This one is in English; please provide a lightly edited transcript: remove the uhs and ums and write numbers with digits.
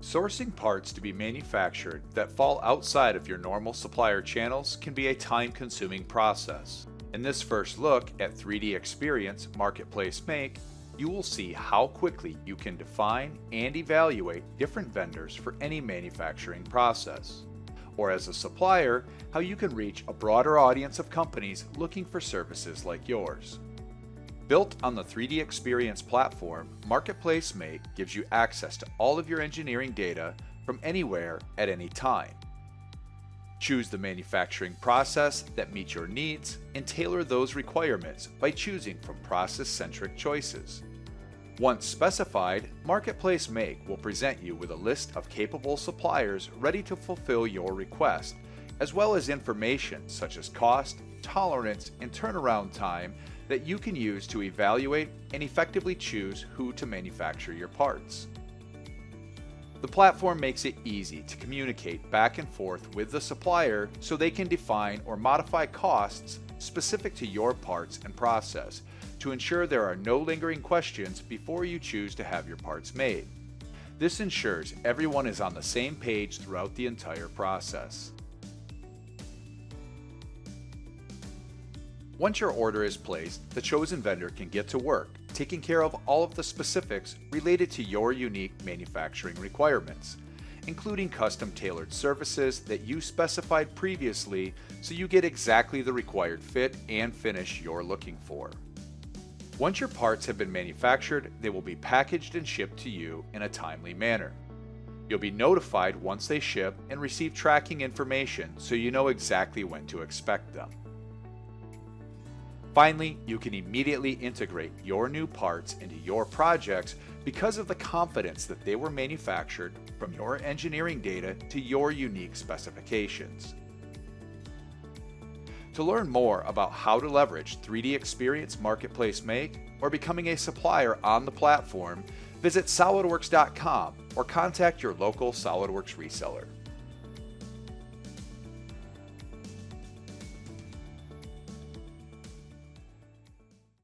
Sourcing parts to be manufactured that fall outside of your normal supplier channels can be a time-consuming process. In this first look at 3DEXPERIENCE Marketplace Make, you will see how quickly you can define and evaluate different vendors for any manufacturing process. Or as a supplier, how you can reach a broader audience of companies looking for services like yours. Built on the 3DEXPERIENCE platform, Marketplace Make gives you access to all of your engineering data from anywhere at any time. Choose the manufacturing process that meets your needs and tailor those requirements by choosing from process-centric choices. Once specified, Marketplace Make will present you with a list of capable suppliers ready to fulfill your request, as well as information such as cost, tolerance, and turnaround time that you can use to evaluate and effectively choose who to manufacture your parts. The platform makes it easy to communicate back and forth with the supplier so they can define or modify costs specific to your parts and process to ensure there are no lingering questions before you choose to have your parts made. This ensures everyone is on the same page throughout the entire process. Once your order is placed, the chosen vendor can get to work, taking care of all of the specifics related to your unique manufacturing requirements, including custom-tailored services that you specified previously so you get exactly the required fit and finish you're looking for. Once your parts have been manufactured, they will be packaged and shipped to you in a timely manner. You'll be notified once they ship and receive tracking information so you know exactly when to expect them. Finally, you can immediately integrate your new parts into your projects because of the confidence that they were manufactured from your engineering data to your unique specifications. To learn more about how to leverage 3DEXPERIENCE Marketplace Make or becoming a supplier on the platform, visit SOLIDWORKS.com or contact your local SOLIDWORKS reseller.